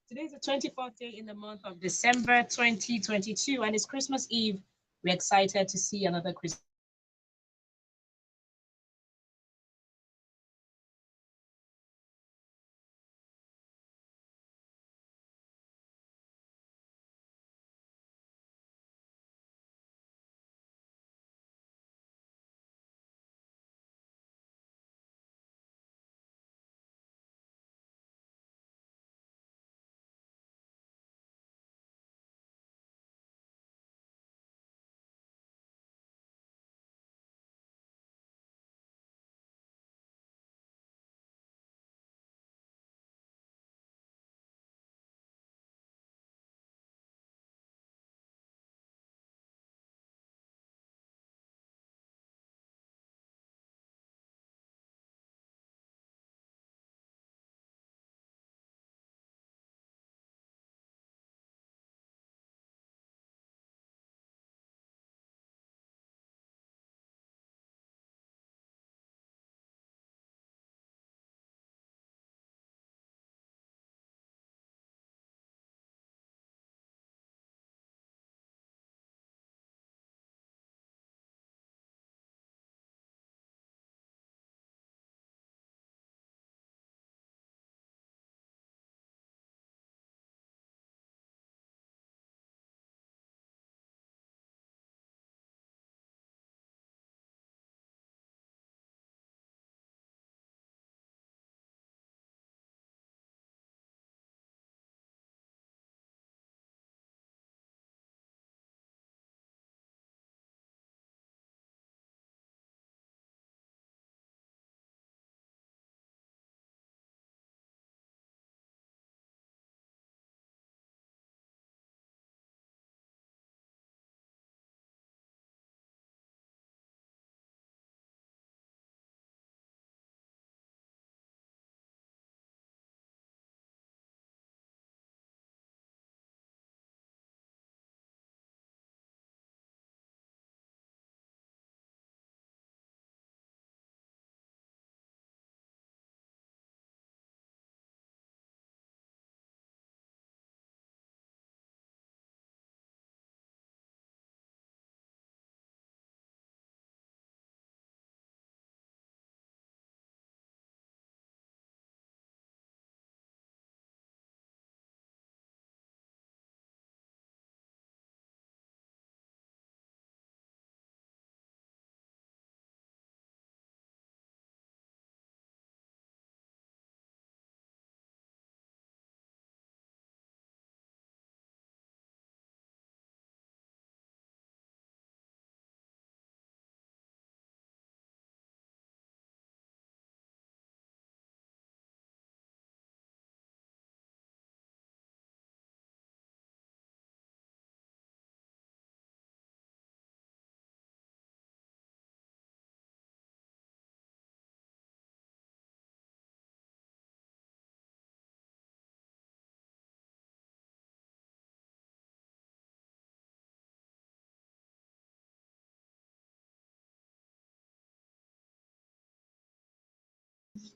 Today is the 24th day in the month of December 2022, and it's Christmas Eve. We're excited to see another Christmas.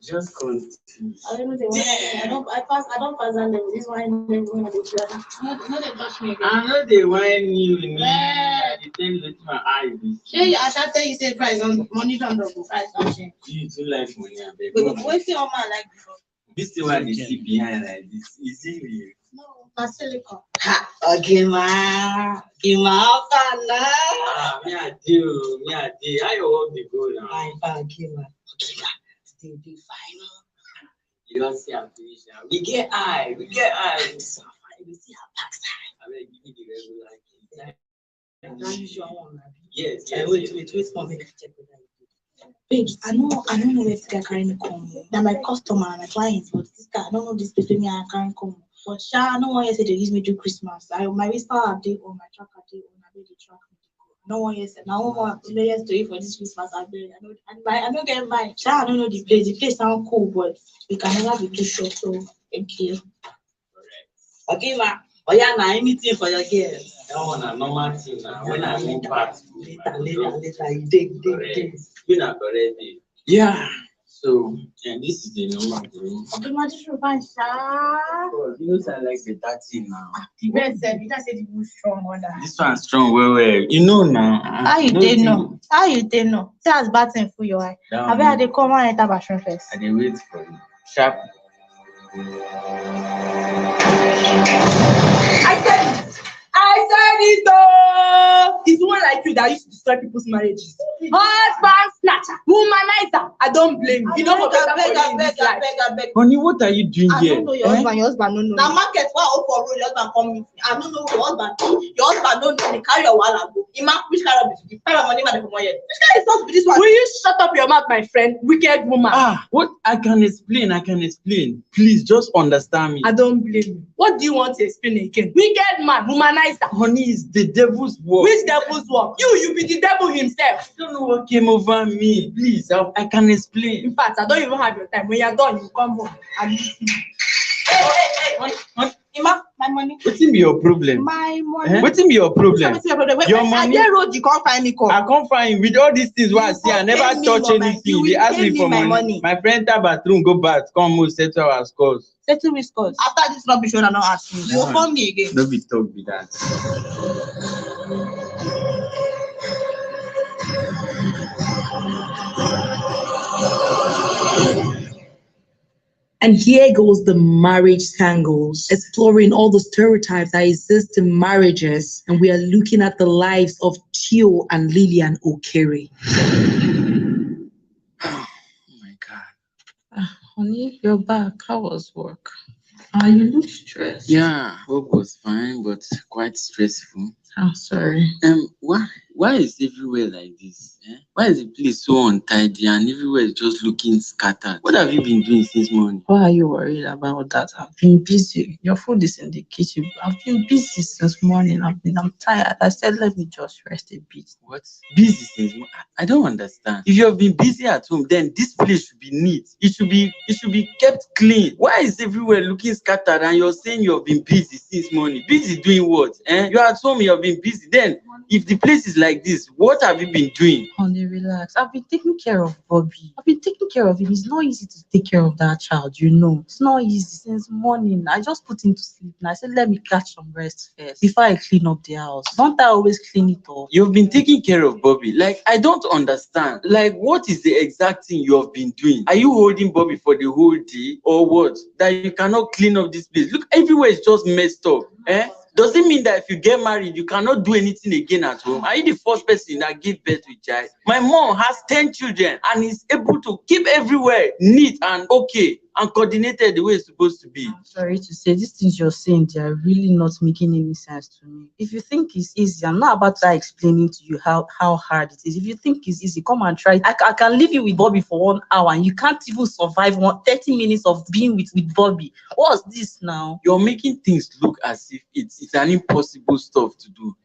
Just continue. I don't know the one. I don't. I don't pass that level. This one level when they play. No, they touch me again. I know the one you need. They tell you that my eye is. Sure, I shall tell you say price on money don't double price don't change. You too like money, I beg. But what's the man like before? This is what you see behind like this. Is it real? No, that's silicone. Ha. Okay, ma. Kima fana. Ah, me a deal. How you want to go now? Fine, Kima. Okay, ma. Still be fine. You don't see our fish now. We get eye. So fine. We see our backside. I mean, give me the regular. Yes, Wait, small, make I check with that. Babes, I don't know where this guy carrying come. Now my customer and my clients, but this guy, I don't know this place where me I carrying come. But I don't want you say they use me do Christmas. My whisper update on my track update on I the track. No one yes, now one more yesterday for this Christmas. I don't get mine. I don't know the place. The place sound cool, but we can never be too sure. So thank you. Okay, ma. Oh yeah, now anything for your girls. that one a normal thing now. When I move back, Later, you dig. you not already. Yeah. So, and this is the normal thing. Okay, ma, just fine, sir. You know, I like the dirty now. The best said, you just said it was strong on that. This one's strong, well. You know now. How you did know? How you did know? Say as bad thing for your eye. I bet they come and enter bathroom first. I dey wait for you. Sharp. I said it though. It's one like you that used to destroy people's marriages. Husband snatcher, womanizer. I don't blame you. You know what I beg. Honey, what are you doing here? I don't know your husband. Your husband don't know. Now market why out for road, your husband come meet me. I don't know your husband. Your husband don't know me. Carry your wallet go. Which kind of business? Carry money man for year. Which kind of stuff be this one? Will you shut up your mouth, my friend? Wicked woman. What? I can explain. Please just understand me. I don't blame you. What do you want to explain again? Wicked man, womanizer. Honey, it's the devil's work. Which devil's work? You be the devil himself. I don't know what came over me. Please, I can explain. In fact, I don't even have your time. When you're done, you come home and listen. Hey. Ima, my money. What's be your problem? My money. What's be your problem? Your money. I road, you can't find me. I can't find with all these things. What I see, I never touch anything. They ask me for money. My friend enter bathroom, go back, come home, settle our scores. Settle with scores. After this rubbish, when I not ask you, you will call me again. Don't be talk be that. And here goes the marriage tangles, exploring all the stereotypes that exist in marriages. And we are looking at the lives of Tio and Lillian Okere. Oh my God. Honey, you're back. How was work? You look stressed. Yeah, work was fine, but quite stressful. I'm sorry. Why is everywhere like this? Why is the place so untidy and everywhere is just looking scattered? What have you been doing since morning? Why are you worried about that? I've been busy. Your food is in the kitchen. I've been busy since morning. I'm tired. I said, let me just rest a bit. What? Busy since morning? I don't understand. If you have been busy at home, then this place should be neat. It should be kept clean. Why is everywhere looking scattered and you're saying you have been busy since morning? Busy doing what? You're at home, you have been busy. Then, if the place is like this, what have you been doing? Honey, relax. I've been taking care of Bobby. I've been taking care of him. It's not easy to take care of that child, you know. It's not easy since morning. I just put him to sleep and I said, let me catch some rest first before I clean up the house. Don't I always clean it up? You've been taking care of Bobby. Like, I don't understand. Like, what is the exact thing you have been doing? Are you holding Bobby for the whole day or what? That you cannot clean up this place? Look, everywhere is just messed up. Does it mean that if you get married, you cannot do anything again at home? Are you the first person that gave birth to a child? My mom has 10 children and is able to keep everywhere neat and okay and coordinated the way it's supposed to be. I'm sorry to say, these things you're saying, they are really not making any sense to me. If you think it's easy, I'm not about to explaining to you how hard it is. If you think it's easy, come and try it. I can leave you with Bobby for 1 hour and you can't even survive 30 minutes of being with Bobby. What's this now? You're making things look as if it's an impossible stuff to do.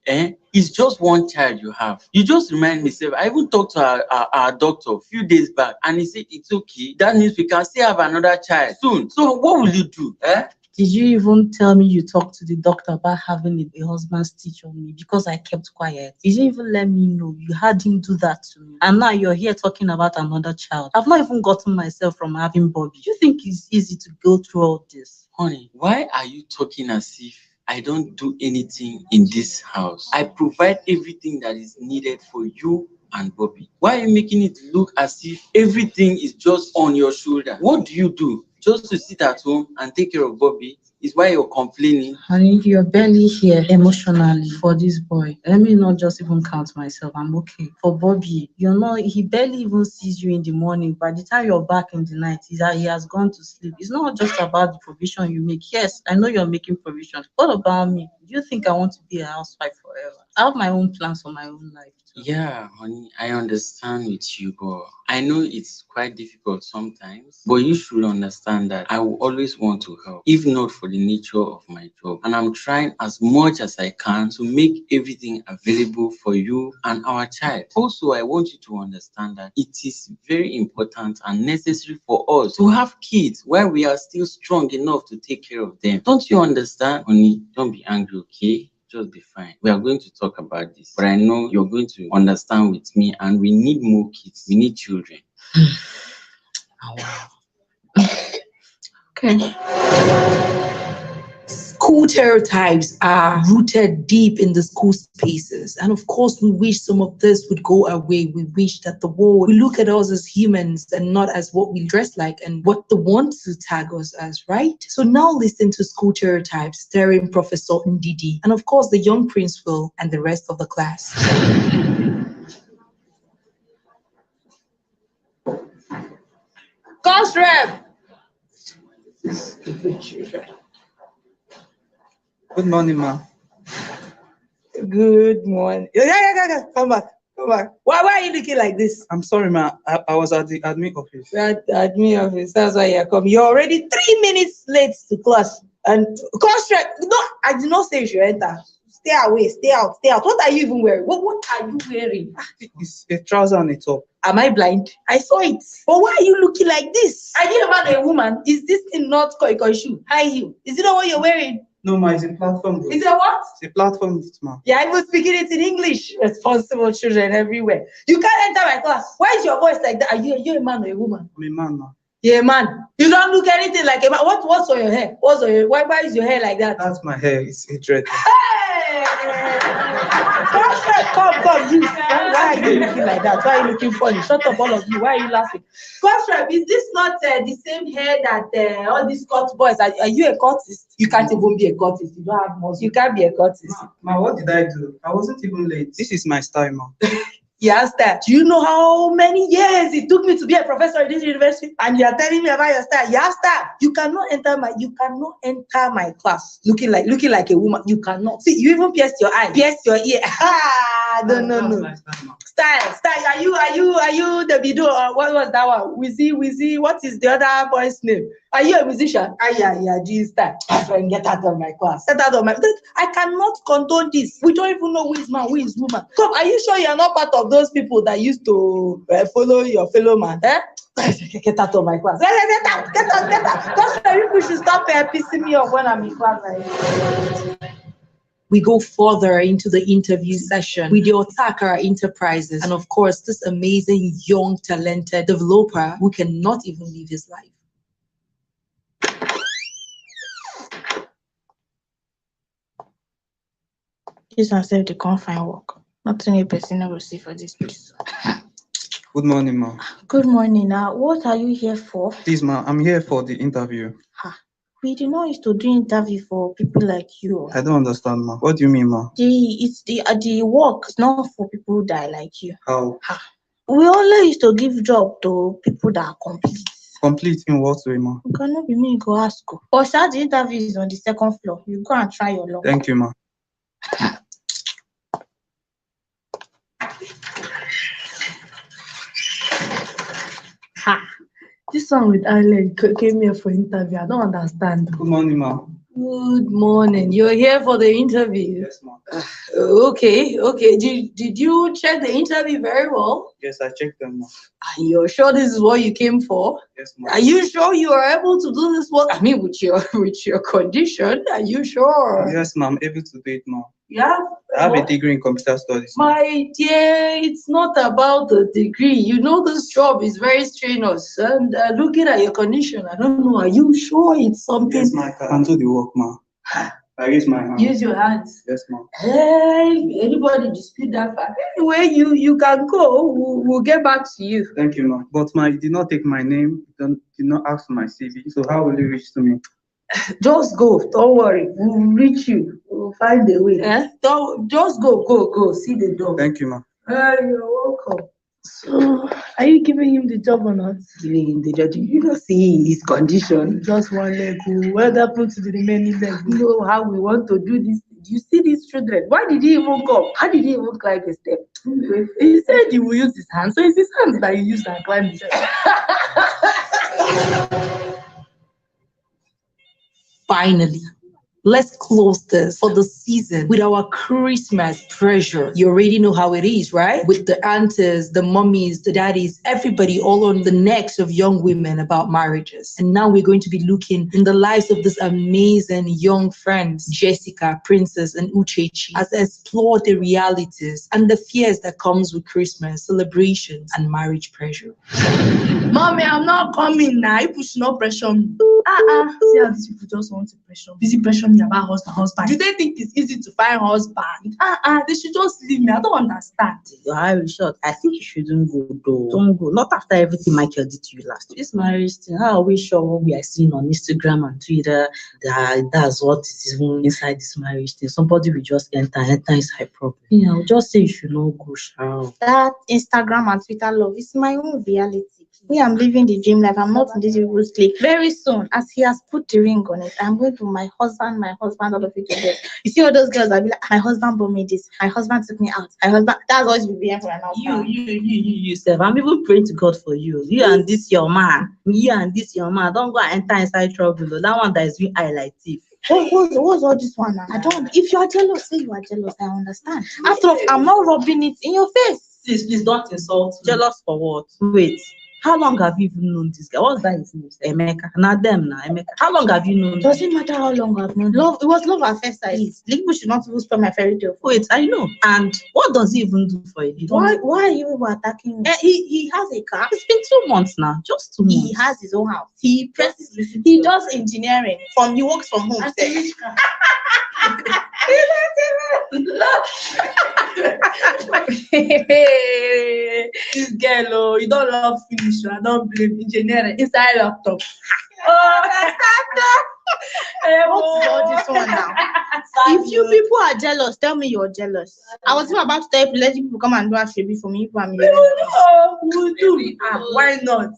It's just one child you have. You just remind me, I even talked to our doctor a few days back and he said it's okay. That means we can still have another child soon. So what will you do? Did you even tell me you talked to the doctor about having a husband stitch on me because I kept quiet? You didn't even let me know. You had him do that to me. And now you're here talking about another child. I've not even gotten myself from having Bobby. Do you think it's easy to go through all this? Honey, why are you talking as if I don't do anything in this house? I provide everything that is needed for you and Bobby. Why are you making it look as if everything is just on your shoulder? What do you do? Just to sit at home and take care of Bobby is why you're complaining? Honey, you're barely here emotionally for this boy. Let me not just even count myself. I'm okay. For Bobby, he barely even sees you in the morning. By the time you're back in the night, he has gone to sleep. It's not just about the provision you make. Yes, I know you're making provision. What about me? Do you think I want to be a housewife forever? I have my own plans for my own life too. Yeah, honey, I understand with you, but I know it's quite difficult sometimes. But you should understand that I will always want to help, if not for the nature of my job. And I'm trying as much as I can to make everything available for you and our child. Also, I want you to understand that it is very important and necessary for us to have kids while we are still strong enough to take care of them. Don't you understand? Honey, don't be angry, okay? Just be fine. We are going to talk about this, but I know you're going to understand with me, and we need more kids. We need children. Oh, wow. Okay. School stereotypes are rooted deep in the school spaces. And of course, we wish some of this would go away. We wish that the world would look at us as humans and not as what we dress like and what they want to tag us as, right? So now listen to School Stereotypes starring Professor Ndidi and of course the young principal and the rest of the class. Cost rep. Good morning, ma. Good morning. Yeah. Come back. Why are you looking like this? I'm sorry, ma. I was at the admin office. You're at the admin office. That's why you're coming. You're already 3 minutes late to class. And class rep. No, I did not say you should enter. Stay away. Stay out. What are you even wearing? What are you wearing? It's a trouser and a top. Am I blind? I saw it. But why are you looking like this? Are you a man or a woman? Is this thing not koi shoe? High heel? Is it not what you're wearing? No, ma, it's a platform. Is it what? It's a platform, ma. Yeah, I was speaking it in English. Responsible children everywhere. You can't enter my class. Why is your voice like that? Are you a man or a woman? I'm a man, ma. You're a man. You don't look anything like a man. What's on your hair? Why is your hair like that? That's my hair. It's a dread. Hey! Come, you. Why are you looking like that? Why are you looking funny? Shut up, all of you. Why are you laughing? Goshra, is this not the same hair that all these cut boys are you a cultist? You can't even be a cultist. You don't have muscle. You can't be a cultist. Ma, what did I do? I wasn't even late. This is my style, ma. Yes, that. Do you know how many years it took me to be a professor in this university? And you are telling me about your style. Yes, that. You cannot enter my class looking like a woman. You cannot. See, you even pierced your eye, pierced your ear. No. Style. Are you the video or what was that one? Wizzy. What is the other boy's name? Are you a musician? Yeah, G style. Get out of my class. Get out of my. I cannot condone this. We don't even know who is man, who is woman. Come, are you sure you are not part of those people that used to follow your fellow man? Get out of my class. Get out. That's why people should stop pissing me off when I'm in class. We go further into the interview session with the Otakara Enterprises and of course this amazing young talented developer who cannot even live his life. This one said they can't find work. Nothing a person will see for this place. Good morning, ma. Good morning. What are you here for? Please, ma, I'm here for the interview. We do not used to do interview for people like you. I don't understand, ma. What do you mean, ma? The work is not for people that are like you. How? We only used to give job to people that are complete. Complete in what way, ma? You cannot be me, you go ask. But the interview is on the second floor. You go and try your luck. Thank you, ma. This one with Ireland came here for interview. I don't understand. Good morning, ma. Good morning. You're here for the interview? Yes, ma. Okay. Did you check the interview very well? Yes, I checked them, ma. Are you sure this is what you came for? Yes, ma. Are you sure you are able to do this work? I mean, with your condition, are you sure? Yes, ma. I'm able to do it, ma. Yeah. I have a degree in computer studies. My dear, it's not about the degree. You know this job is very strenuous. And looking at your condition, I don't know. Are you sure it's something? Yes, ma. I can do the work, ma. I raise my hand. Use your hands. Yes, ma. Hey, anybody dispute that fact? Anyway, you can go. We'll get back to you. Thank you, ma. But ma, you did not take my name. You did not ask for my CV. So how will you reach to me? Just go. Don't worry. We'll reach you. We'll find a way. Just go. See the door. Thank you, ma. You're welcome. So, are you giving him the job or not? Giving him the job. You don't see his condition. Just one leg. What happened to the remaining leg? You know how we want to do this You see these children. Why did he even come? How did he even climb the step? He said he will use his hands. So it's his hands that he used to climb the step. Finally, let's close this for the season with our Christmas pressure. You already know how it is, right? With the aunties, the mummies, the daddies, everybody all on the necks of young women about marriages. And now we're going to be looking in the lives of these amazing young friends, Jessica, Princess, and Uchechi, as they explore the realities and the fears that comes with Christmas, celebrations, and marriage pressure. Mommy, I'm not coming now. You push no pressure me. See how these people just want to pressure me. Busy pressure me about husband. Do they think it's easy to find husband? They should just leave me. I don't understand. You're very short. I think you shouldn't go though. Don't go. Not after everything Michael did to you last week. This marriage thing, how are we sure what we are seeing on Instagram and Twitter that's what is even inside this marriage thing? Somebody will just enter inside problem. Yeah, I'll just say you should not go, Shao. That Instagram and Twitter love is my own reality. Me, I'm living the dream life. I'm not in this people's sleep. Very soon, as he has put the ring on it, I'm going to my husband, all of it together. You see all those girls that be like, my husband bought me this, my husband took me out, my husband. That's always be being for an outcome. You, yourself. I'm even praying to God for you. You and this your man. Don't go and enter inside trouble. That one that is doing eye like thief. What's all this one now? I don't. If you are jealous, say you are jealous. I understand. After all, I'm not rubbing it in your face. Please don't insult me. Jealous for what? Wait. How long have you even known this guy? What's that his name? Emeka. Not them now, Emeka. How long have you known? Doesn't matter how long I've known. Love. It was love at first sight. People should not even spoil my fairy tale. Wait, I know. And what does he even do for you? Why are you attacking me? He has a car. It's been 2 months now. Just 2 months. He has his own house. He does engineering. He works from home. This girl, you don't love finish. I don't blame engineering inside laptop. What's all this one now? If you people are jealous, tell me you're jealous. I was even about to tell you, let people come and do a favor for me. We'll do. Why not?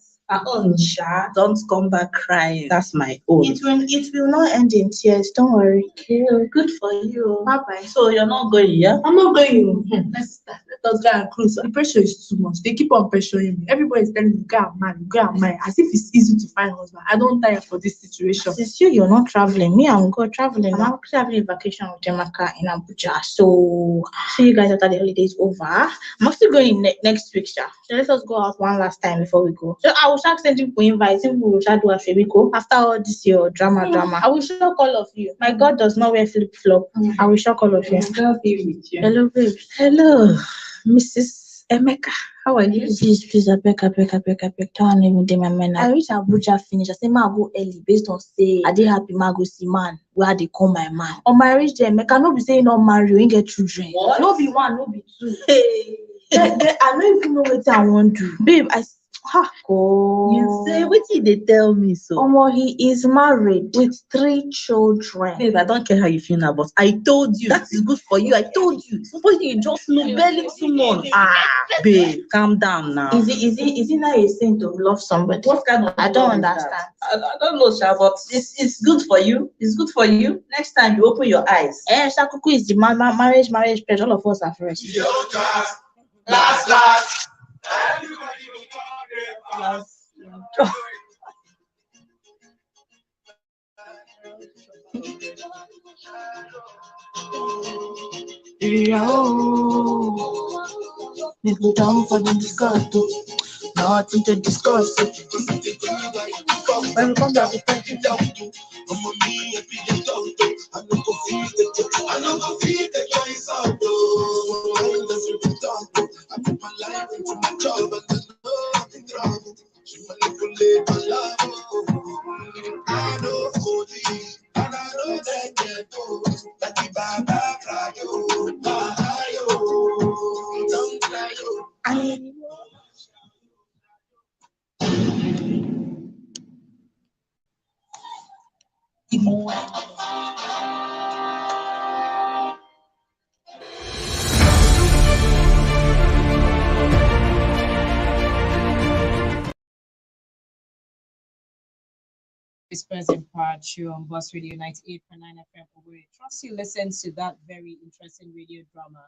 Don't come back crying. That's my own. It will not end in tears. Don't worry. Okay, good for you. Bye-bye. So you're not going, yeah? I'm not going. Let's let us go and cruise. The pressure is too much. They keep on pressuring me. Everybody's telling me, go and marry, as if it's easy to find husband. I don't tire for this situation. Since you're not traveling, me, I'm going traveling. I'm actually having a vacation with Jamaica in Abuja. So see you guys after the holidays over. I'm actually going next week, sha. So let us go out one last time before we go. So I will start sending people invites. People will start do a favor go. After all this your drama. I will shock all of you. My God does not wear flip-flop. I will shock all of you. Hello, babe. Hello, Mrs. Emeka. How are you? Please, I beg. Don't even do my mind. I reach Abuja finish. I say, ma go early based on say I did happy ma go see man where they call my man. On my reach there, Emeka no be saying no marry, you ain't get children. What? No be one, no be two. Hey. I don't even know what I want to do. Babe, go. You say, what did they tell me so? He is married with 3 children. Babe, I don't care how you feel now, but I told you that is good for you. I told you. Somebody you just know barely 2 months. Babe, calm down now. Is it not a sin to love somebody? What kind of I don't understand. I don't know, Sha, but it's good for you. It's good for you. Next time you open your eyes. Shakuku is the marriage pledge. All of us are fresh. Last. If we down for the discuss, nothing to discuss. When we come back, I put my life into my job and nothing wrong. She manipulate my love. I know fully, and I know that they do. That the Baba cry, don't cry, Whispers in Part 2 on Bus Radio 98.9 FM. We trust you listen to that very interesting radio drama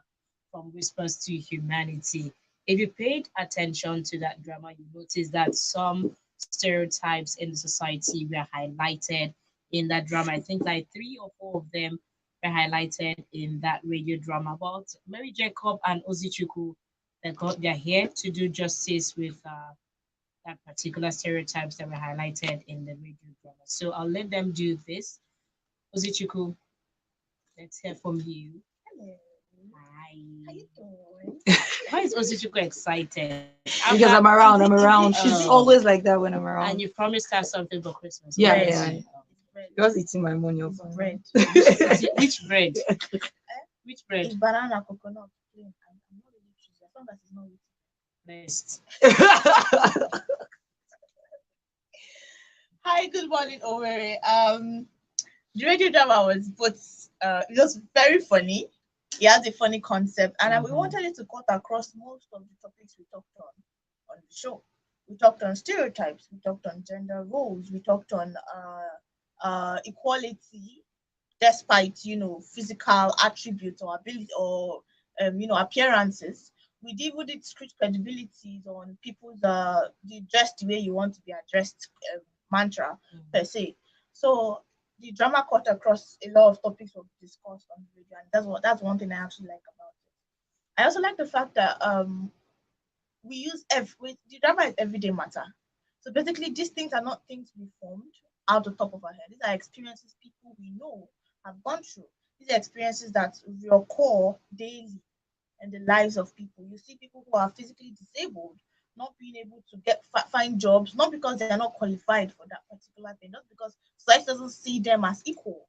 from Whispers to Humanity. If you paid attention to that drama, you notice that some stereotypes in the society were highlighted in that drama. I think like three or four of them were highlighted in that radio drama about Mary Jacob and Ozichuku. They're here to do justice with that particular stereotypes that were highlighted in the radio drama. So I'll let them do this. Ozichuku, let's hear from you. Hello. Hi. How you doing? Why is Ozichuku excited? Because I'm around. I'm around. She's Oh. always like that when I'm And around. you promised her something for Christmas. Yeah, What is yeah. it? Just eating my money off. It's bread. Which bread? Which bread? It's banana, coconut, plain. I'm not really choosing as long as it's not with Best. Hi, good morning, Owerri. The radio drama was it was very funny. It has a funny concept, and we wanted it to cut across most of the topics we talked on the show. We talked on stereotypes, we talked on gender roles, we talked on equality, despite physical attributes or ability or appearances. We even did street credibilities on people's the dress the way you want to be addressed mantra per se. So the drama cut across a lot of topics were discussed on the radio, and that's one thing I actually like about it. I also like the fact that we use the drama is everyday matter. So basically, these things are not things we formed out the top of our head. These are experiences people we know have gone through. These are experiences that recur daily in the lives of people. You see people who are physically disabled not being able to find jobs, not because they are not qualified for that particular thing, not because society doesn't see them as equal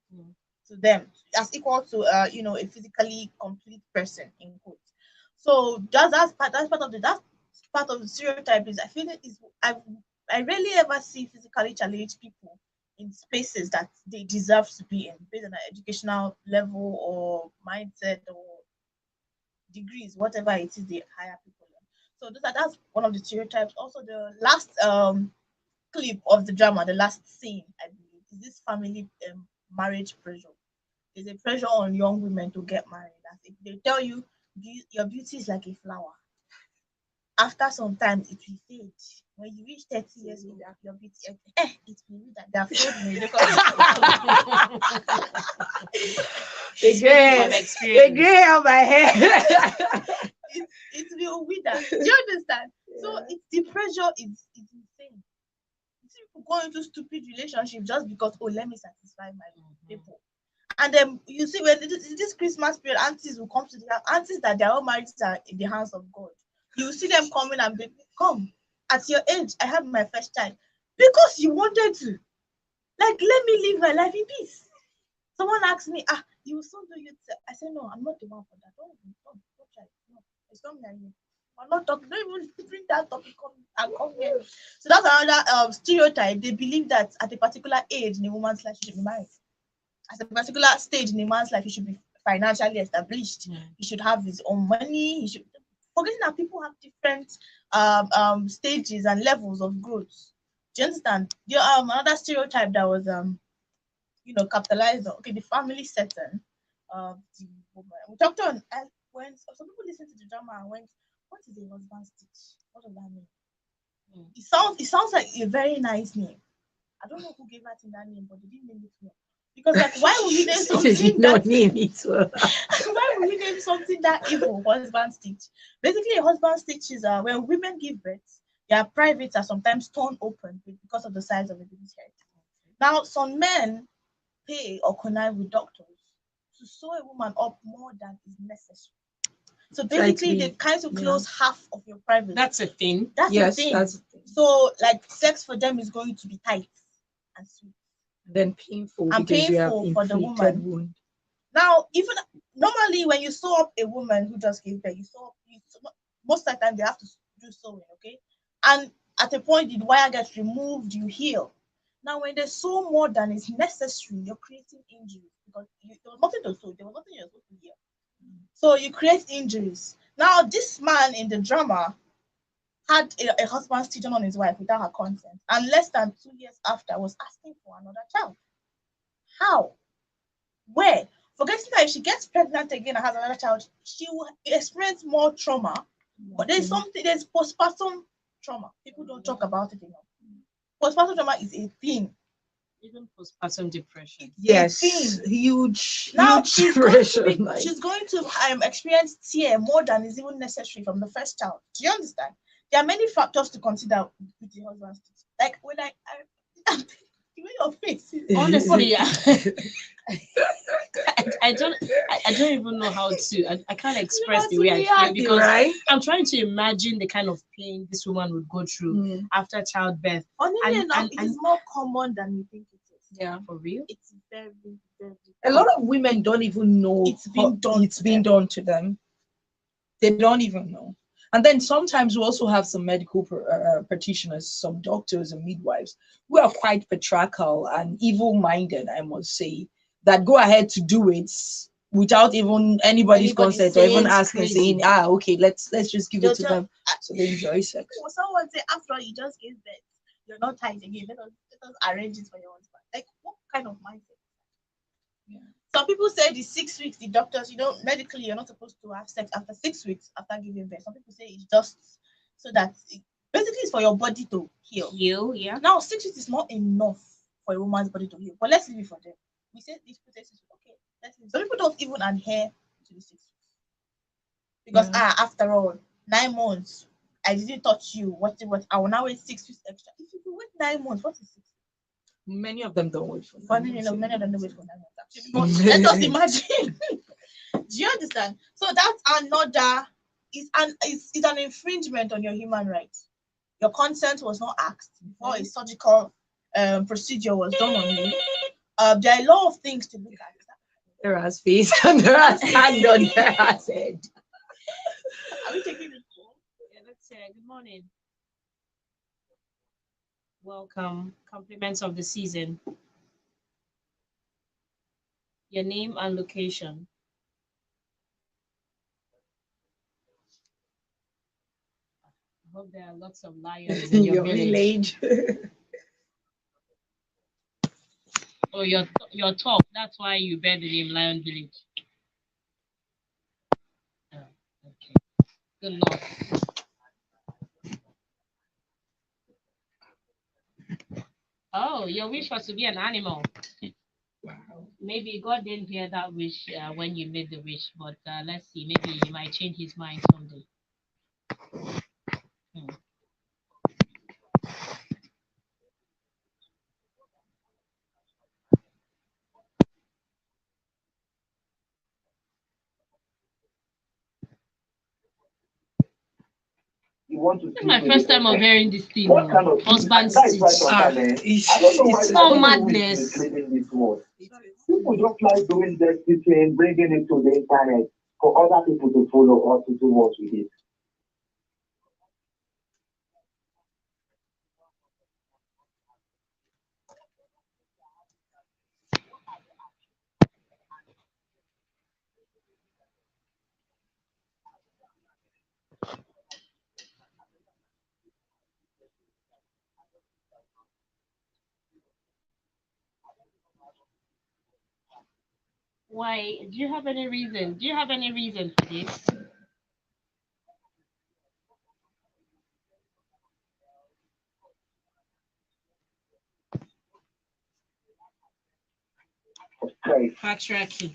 to them, as equal to a physically complete person in quotes. So that's part of the stereotype is I feel it is I rarely ever see physically challenged people in spaces that they deserve to be in based on their educational level or mindset or degrees, whatever it is they hire people in. So that's one of the stereotypes. Also, the last clip of the drama, the last scene, I believe, is this family marriage pressure. There's a pressure on young women to get married. As if they tell you your beauty is like a flower. After some time, it will fade. When you reach 30 years old, your beauty, it will be that they're fading. The gray on my head. it will wither. Do you understand? Yeah. So the pressure is insane. You see people go into stupid relationships just because let me satisfy my people. And then you see when this Christmas period, aunties will come to the aunties that their own marriages are in the hands of God. You see them coming and be come at your age. I had my first child because you wanted to. Like, let me live my life in peace. Someone asked me, you will soon do it. I said, no, I'm not the one for that. Don't try. No, it's not me. I'm not talking. Don't even bring that topic come here. So that's another stereotype. They believe that at a particular age in a woman's life, she should be married. At a particular stage in a man's life, he should be financially established. He should have his own money. He should forgetting that people have different stages and levels of growth. Do you understand? Another stereotype that was capitalized on the family setting of the woman. We talked on when some people listen to the drama and went, what is a husband stitch? What does that mean? It sounds like a very nice name. I don't know who gave that name, but they didn't name it well. Because why would you name something that name it well? Why would you name something that evil? Husband stitch. Basically, a husband stitch is when women give birth, their privates are sometimes torn open because of the size of the baby's head. Now, some men pay or connive with doctors to sew a woman up more than is necessary. So basically, they kind of close half of your private. That's a thing. That's a thing. So, like, sex for them is going to be tight and sweet. Then painful for the woman. Wound. Now, even normally when you sew up a woman who just gave birth, most of the time they have to do sewing, okay? And at a point, the wire gets removed, you heal. Now, when they sew more than is necessary, you're creating injuries because there was nothing to sew, there was nothing you're supposed to heal. So you create injuries. Now, this man in the drama, had a husband cheating on his wife without her consent, and less than 2 years after was asking for another child. How? Where? Forgetting that if she gets pregnant again and has another child, she will experience more trauma. But there's postpartum trauma. People don't talk about it enough. Postpartum trauma is a thing. Even postpartum depression. Yes, thing. huge, Now huge depression. she's going to experience tear more than is even necessary from the first child. Do you understand? There are many factors to consider with the husband's. Like when I the way your face is. Honestly, I don't even know how to. I can't express the way I feel because right? I'm trying to imagine the kind of pain this woman would go through after childbirth. Honestly enough, it is more common than you think it is. Yeah, for real. It's very, very. A lot of women don't even know it's being done. It's being done to them. They don't even know. And then sometimes we also have some medical practitioners, some doctors and midwives who are quite patriarchal and evil-minded, I must say, that go ahead to do it without even anybody's consent or even asking, saying, okay, let's just give it to them. So they enjoy sex. Well, someone say after you just gave birth, you're not tight again. Let us arrange it for your husband. Like what kind of mindset? Yeah. Some people say the 6 weeks, the doctors, medically you're not supposed to have sex after 6 weeks after giving birth. Some people say it's just so that basically it's for your body to heal. Yeah. Now 6 weeks is not enough for a woman's body to heal. But let's leave it for them. We say these people say okay. Let's leave. Some people don't even adhere to the 6 weeks. Because after all, 9 months, I didn't touch you. What I will now wait 6 weeks extra. If you wait 9 months, what is 6 weeks? Many of them don't wait for 9 months. Many of them don't wait for 9 months. Actually, but let us imagine. Do you understand? So that's another is an infringement on your human rights. Your consent was not asked before a surgical procedure was done on you. There are a lot of things to look at. There has face and there has hand on there has head. Are we taking the call? Yeah, let's say good morning. Welcome. Compliments of the season. Your name and location. I hope there are lots of lions in your village. Oh, you're top. That's why you bear the name Lion Village. Oh, okay. Good luck. Oh, your wish was to be an animal. Wow. Maybe God didn't hear that wish when you made the wish, but let's see. Maybe he might change his mind someday. This is my first time of hearing this thing. Husband stitch. It's not madness. People just like doing that teaching, bringing it to the internet for other people to follow or to do what we did. Why? Do you have any reason? Do you have any reason for this? Patriarchy.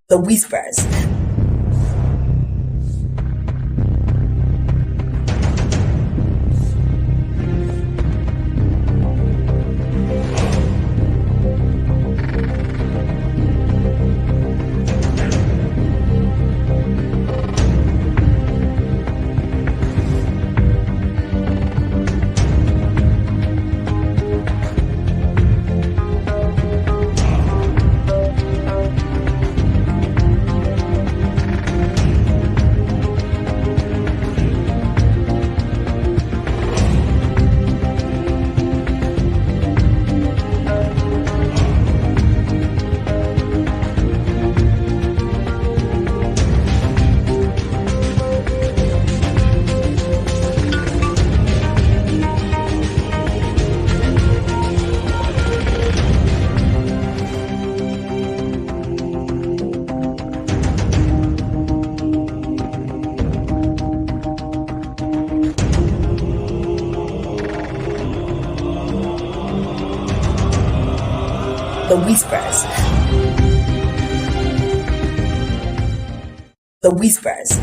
The Whispers. The Whispers. The Whispers.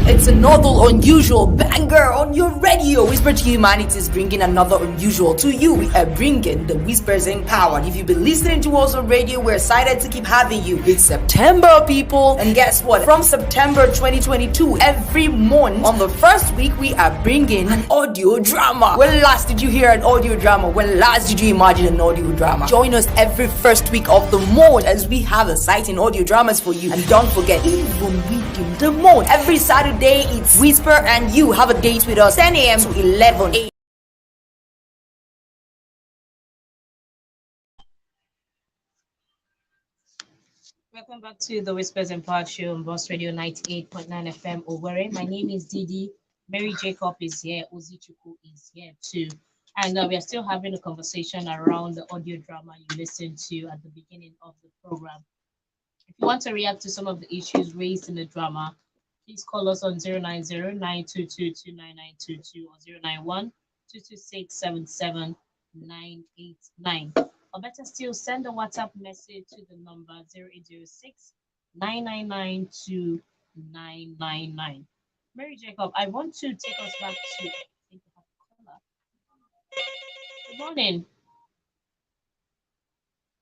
It's another unusual banger on your radio. Whisper to Humanity is bringing another unusual to you. We are bringing the Whispers Empowered. If you've been listening to us on radio, we're excited to keep having you. It's September, people. And guess what? From September 2022, every month, on the first week, we are bringing an audio drama. When last did you hear an audio drama? When last did you imagine an audio drama? Join us every first week of the month as we have exciting audio dramas for you. And don't forget, even within the month, every Saturday, it's Whisper and you have a date with us 10 a.m. to 11 a.m. Welcome back to the Whispers Empowered Show on Boss Radio 98.9 FM Owerri. My name is Didi. Mary Jacob is here. Ozichuku is here too. And we are still having a conversation around the audio drama you listened to at the beginning of the program. If you want to react to some of the issues raised in the drama, please call us on 090-922-29922 or 091-226-77989. Or better still, send a WhatsApp message to the number 0806-999-2999. Mary Jacob, I want to take us back to, I think we have a caller. Good morning.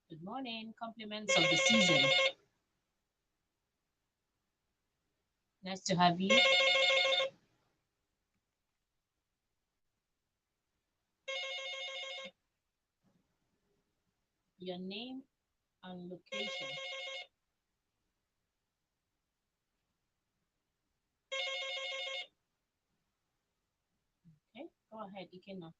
Good morning. Compliments of the season. Nice to have you. Your name and location. Okay, go ahead, Ikena.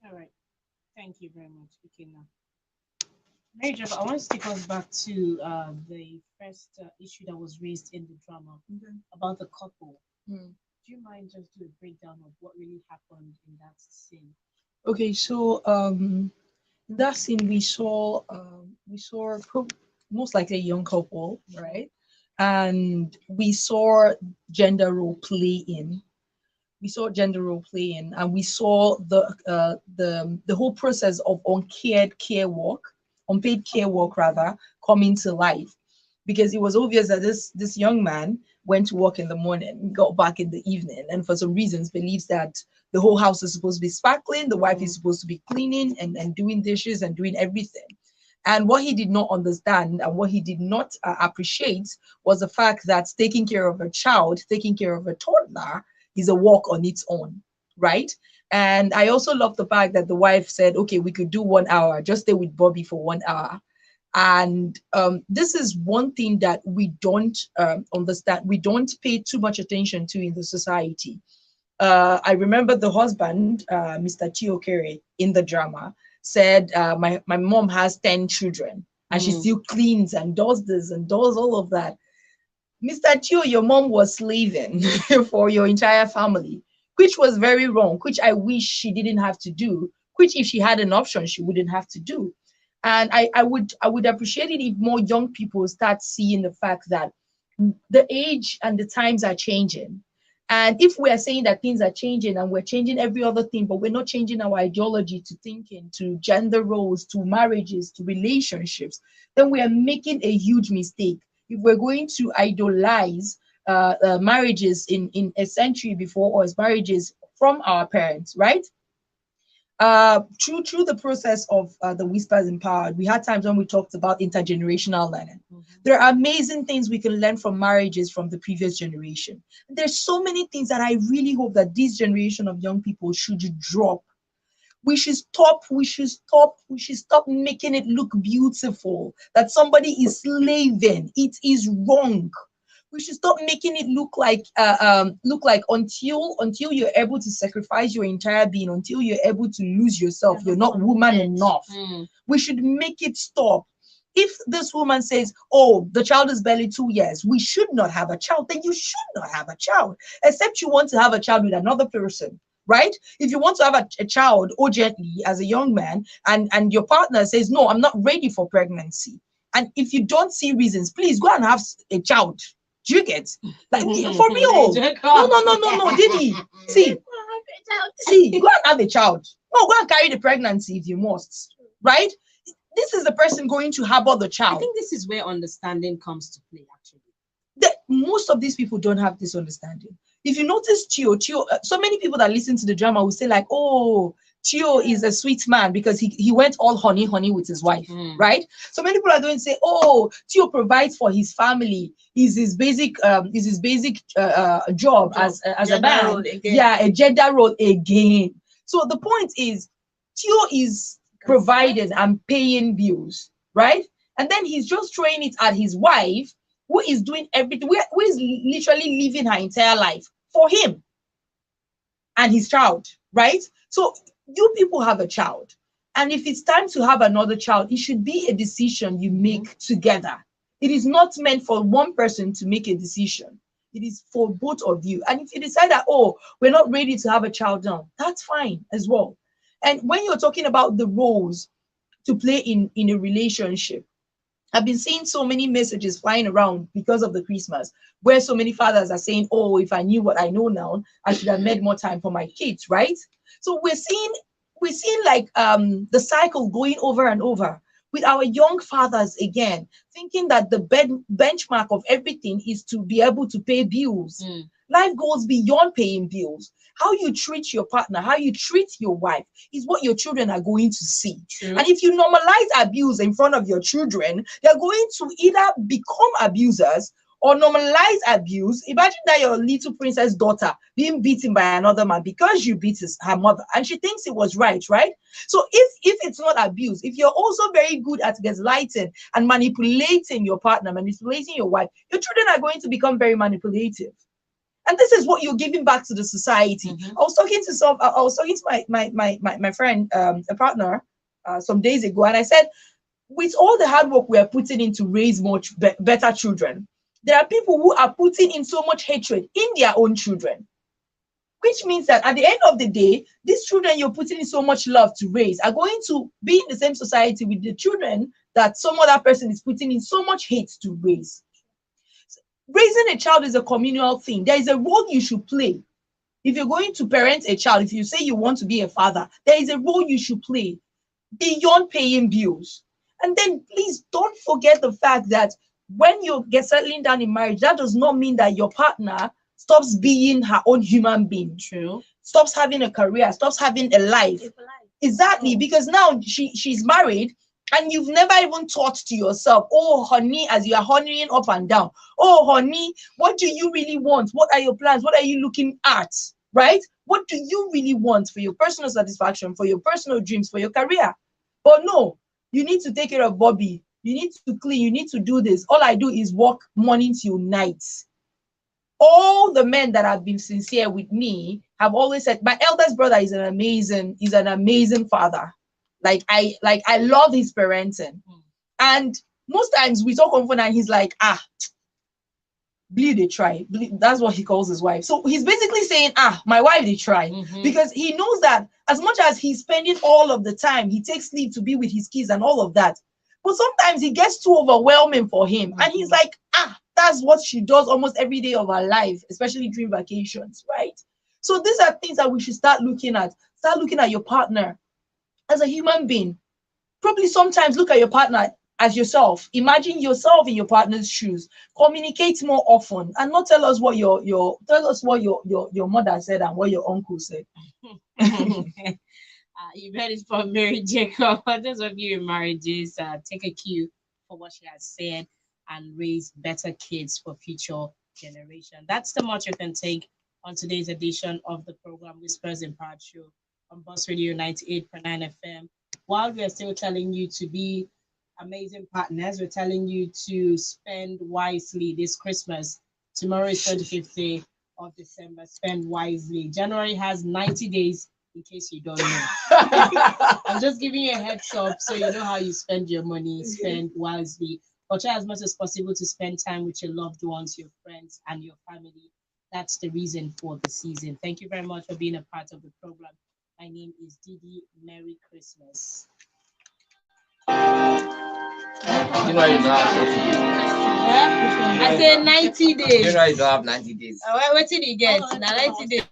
All right. Thank you very much, Ikena. Mary Jeff, I want to take us back to the first issue that was raised in the drama about the couple. Mm. Do you mind just do a breakdown of what really happened in that scene? Okay, so that scene we saw most likely a young couple, right? And we saw gender role play in. We saw gender role play in, and we saw the whole process of unpaid care work rather, coming to life, because it was obvious that this young man went to work in the morning, got back in the evening, and for some reasons believes that the whole house is supposed to be sparkling, the wife is supposed to be cleaning and doing dishes and doing everything. And what he did not understand and what he did not appreciate was the fact that taking care of a child, taking care of a toddler, is a work on its own, right? And I also love the fact that the wife said, okay, we could do 1 hour, just stay with Bobby for 1 hour. And this is one thing that we don't understand, we don't pay too much attention to in the society. I remember the husband, Mr. Chiokere, in the drama, said, my mom has 10 children and she still cleans and does this and does all of that. Mr. Chio, your mom was slaving for your entire family, which was very wrong, which I wish she didn't have to do, which if she had an option, she wouldn't have to do. And I would appreciate it if more young people start seeing the fact that the age and the times are changing. And if we are saying that things are changing and we're changing every other thing, but we're not changing our ideology to thinking, to gender roles, to marriages, to relationships, then we are making a huge mistake. If we're going to idolize marriages in a century before us, marriages from our parents, right? Through the process of the Whispers Empowered, we had times when we talked about intergenerational learning. There are amazing things we can learn from marriages from the previous generation. There's so many things that I really hope that this generation of young people should drop. We should stop making it look beautiful that somebody is slaving. It is wrong. We should stop making it look like until you're able to sacrifice your entire being, until you're able to lose yourself, you're not woman enough. We should make it stop. If this woman says, oh, the child is barely 2 years, we should not have a child, then you should not have a child, except you want to have a child with another person, right? If you want to have a child urgently as a young man, and your partner says, no, I'm not ready for pregnancy, and if you don't see reasons, please go and have a child. Do you get? Like, for real? No, Diddy. See, go and have a child. No, go and carry the pregnancy if you must, right? This is the person going to harbor the child. I think this is where understanding comes to play, actually. Most of these people don't have this understanding. If you notice Chio, so many people that listen to the drama will say like, oh, Chio is a sweet man because he went all honey with his wife, right? So many people are going to say, oh, Chio provides for his family. Is his basic job as a man. Yeah, a gender role again. So the point is, Chio is providing and paying bills, right? And then he's just throwing it at his wife, who is doing everything, who is literally living her entire life for him and his child, right? So you people have a child, and if it's time to have another child, it should be a decision you make together. It is not meant for one person to make a decision. It is for both of you. And if you decide that, oh, we're not ready to have a child now, that's fine as well. And when you're talking about the roles to play in a relationship, I've been seeing so many messages flying around because of the Christmas, where so many fathers are saying, oh, if I knew what I know now, I should have made more time for my kids, right? So we're seeing like the cycle going over and over with our young fathers again, thinking that the benchmark of everything is to be able to pay bills. Life goes beyond paying bills. How you treat your partner, how you treat your wife is what your children are going to see. True. And if you normalize abuse in front of your children, they're going to either become abusers or normalize abuse. Imagine that your little princess daughter being beaten by another man because you beat her mother and she thinks it was right? So if it's not abuse, if you're also very good at gaslighting and manipulating your partner, manipulating your wife, your children are going to become very manipulative. And this is what you're giving back to the society. I was talking to my friend, a partner, some days ago, and I said, with all the hard work we are putting in to raise much better children, there are people who are putting in so much hatred in their own children, which means that at the end of the day, these children you're putting in so much love to raise are going to be in the same society with the children that some other person is putting in so much hate to raise. Raising a child is a communal thing. There is a role you should play. If you're going to parent a child, if you say you want to be a father, there is a role you should play beyond paying bills. And then please don't forget the fact that when you get settling down in marriage, that does not mean that your partner stops being her own human being. True. Stops having a career, stops having a life. Exactly, because now she's married and you've never even thought to yourself, oh honey, as you are honoring up and down, oh honey, what do you really want? What are your plans? What are you looking at? Right? What do you really want for your personal satisfaction, for your personal dreams, for your career? But no, you need to take care of Bobby. You need to clean. You need to do this. All I do is work morning till night. All the men that have been sincere with me have always said, my eldest brother is an amazing father. Like I love his parenting. And most times we talk on phone and he's like, bleed they try. That's what he calls his wife. So he's basically saying, my wife they try. Because he knows that as much as he's spending all of the time, he takes leave to be with his kids and all of that. But sometimes it gets too overwhelming for him. And he's like, that's what she does almost every day of her life, especially during vacations, right? So these are things that we should start looking at. Start looking at your partner as a human being. Probably sometimes look at your partner as yourself. Imagine yourself in your partner's shoes. Communicate more often and not tell us what your mother said and what your uncle said. You heard it from Mary Jacob. For those of you in marriages, take a cue for what she has said and raise better kids for future generation. That's the much you can take on today's edition of the program Whispers Empowered Show on Boss Radio 98.9 FM. While we are still telling you to be amazing partners, we're telling you to spend wisely this Christmas. Tomorrow is 25th day of December. Spend wisely. January has 90 days, in case you don't know. I'm just giving you a heads up so you know how you spend your money. Spend wisely. But try as much as possible to spend time with your loved ones, your friends, and your family. That's the reason for the season. Thank you very much for being a part of the program. My name is Didi. Merry Christmas. You know you don't have 30 days. I said 90 days. You know you don't have 90 days. What did you get? Now 90 days.